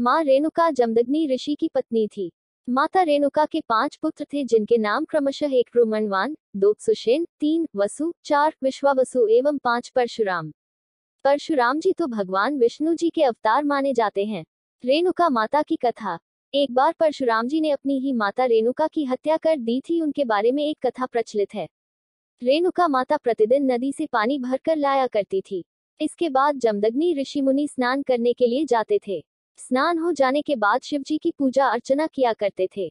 माँ रेणुका जमदग्नि ऋषि की पत्नी थी। माता रेणुका के 5 पुत्र थे, जिनके नाम क्रमशः 1 रोमणवान, 2 सुषेण, 3 वसु, 4 विश्वावसु एवं 5 परशुराम। परशुराम जी तो भगवान विष्णु जी के अवतार माने जाते हैं। रेणुका माता की कथा। एक बार परशुराम जी ने अपनी ही माता रेणुका की हत्या कर दी थी। उनके बारे में एक कथा प्रचलित है। रेणुका माता प्रतिदिन नदी से पानी भरकर लाया करती थी। इसके बाद जमदग्नि ऋषि मुनि स्नान करने के लिए जाते थे। स्नान हो जाने के बाद शिव जी की पूजा अर्चना किया करते थे।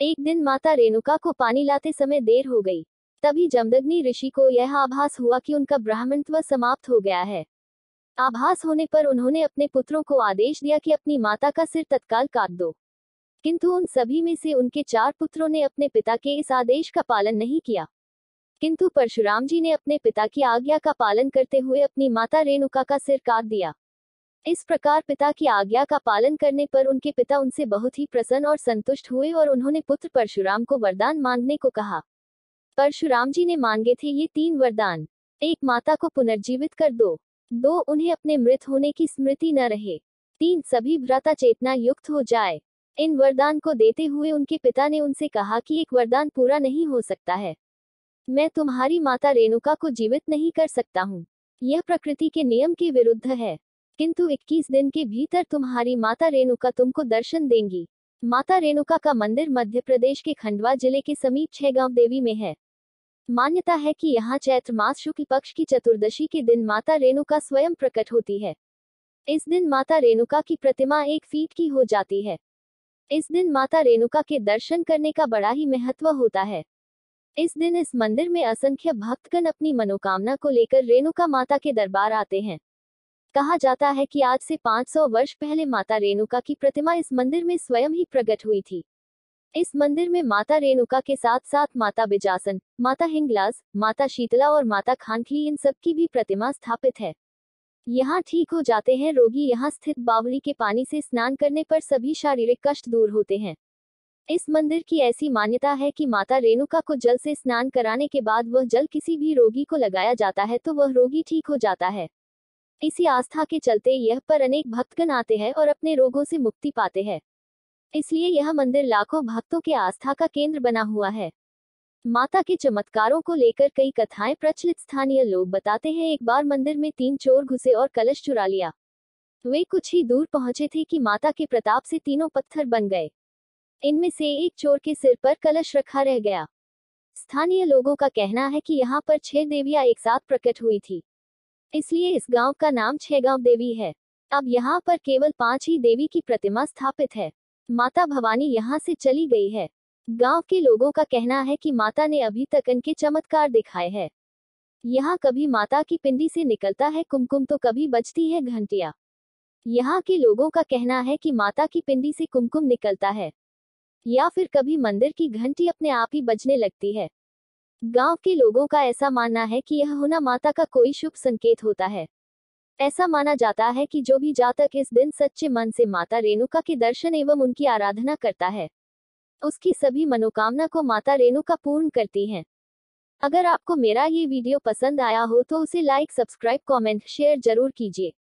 एक दिन माता रेणुका को पानी लाते समय देर हो गई। तभी जमदग्नि ऋषि को यह आभास हुआ कि उनका ब्राह्मणत्व समाप्त हो गया है। आभास होने पर उन्होंने अपने पुत्रों को आदेश दिया कि अपनी माता का सिर तत्काल काट दो। किंतु उन सभी में से उनके 4 पुत्रों ने अपने पिता के इस आदेश का पालन नहीं किया। किंतु परशुराम जी ने अपने पिता की आज्ञा का पालन करते हुए अपनी माता रेणुका का सिर काट दिया। इस प्रकार पिता की आज्ञा का पालन करने पर उनके पिता उनसे बहुत ही प्रसन्न और संतुष्ट हुए और उन्होंने पुत्र परशुराम को वरदान मांगने को कहा। परशुराम जी ने मांगे थे ये 3 वरदान। 1 माता को पुनर्जीवित कर दो। 2 उन्हें अपने मृत होने की स्मृति न रहे। 3 सभी भ्राता चेतना युक्त हो जाए। इन वरदान को देते हुए उनके पिता ने उनसे कहा कि एक वरदान पूरा नहीं हो सकता है। मैं तुम्हारी माता रेणुका को जीवित नहीं कर सकता हूँ। यह प्रकृति के नियम के विरुद्ध है। किंतु 21 दिन के भीतर तुम्हारी माता रेणुका तुमको दर्शन देंगी। माता रेणुका का मंदिर मध्य प्रदेश के खंडवा जिले के समीप छैगांव देवी में है। मान्यता है कि यहाँ चैत्र मास शुक्ल पक्ष की चतुर्दशी के दिन माता रेणुका स्वयं प्रकट होती है। इस दिन माता रेणुका की प्रतिमा 1 फीट की हो जाती है। इस दिन माता रेणुका के दर्शन करने का बड़ा ही महत्व होता है। इस दिन इस मंदिर में असंख्य भक्तगण अपनी मनोकामना को लेकर रेणुका माता के दरबार आते हैं। कहा जाता है कि आज से 500 वर्ष पहले माता रेणुका की प्रतिमा इस मंदिर में स्वयं ही प्रकट हुई थी। इस मंदिर में माता रेणुका के साथ साथ माता बिजासन, माता हिंगलाज, माता शीतला और माता खानखली इन सब की भी प्रतिमा स्थापित है। यहाँ ठीक हो जाते हैं रोगी। यहाँ स्थित बावली के पानी से स्नान करने पर सभी शारीरिक कष्ट दूर होते हैं। इस मंदिर की ऐसी मान्यता है कि माता रेणुका को जल से स्नान कराने के बाद वह जल किसी भी रोगी को लगाया जाता है तो वह रोगी ठीक हो जाता है। इसी आस्था के चलते यह पर अनेक भक्तगण आते हैं और अपने रोगों से मुक्ति पाते हैं। इसलिए यह मंदिर लाखों भक्तों के आस्था का केंद्र बना हुआ है। माता के चमत्कारों को लेकर कई कथाएं प्रचलित। स्थानीय लोग बताते हैं एक बार मंदिर में 3 चोर घुसे और कलश चुरा लिया। वे कुछ ही दूर पहुंचे थे कि माता के प्रताप से तीनों पत्थर बन गए। इनमें से एक चोर के सिर पर कलश रखा रह गया। स्थानीय लोगों का कहना है कि यहाँ पर 6 देवियां एक साथ प्रकट हुई थी, इसलिए इस गांव का नाम छैगांव देवी है। अब यहाँ पर केवल 5 ही देवी की प्रतिमा स्थापित है। माता भवानी यहाँ से चली गई है। गांव के लोगों का कहना है कि माता ने अभी तक इनके चमत्कार दिखाए हैं। यहाँ कभी माता की पिंडी से निकलता है कुमकुम तो कभी बजती है घंटियां। यहाँ के लोगों का कहना है कि माता की पिंडी से कुमकुम निकलता है या फिर कभी मंदिर की घंटी अपने आप ही बजने लगती है। गांव के लोगों का ऐसा मानना है कि यह होना माता का कोई शुभ संकेत होता है। ऐसा माना जाता है कि जो भी जातक इस दिन सच्चे मन से माता रेणुका के दर्शन एवं उनकी आराधना करता है, उसकी सभी मनोकामना को माता रेणुका पूर्ण करती हैं। अगर आपको मेरा ये वीडियो पसंद आया हो तो उसे लाइक, सब्सक्राइब, कमेंट, शेयर जरूर कीजिए।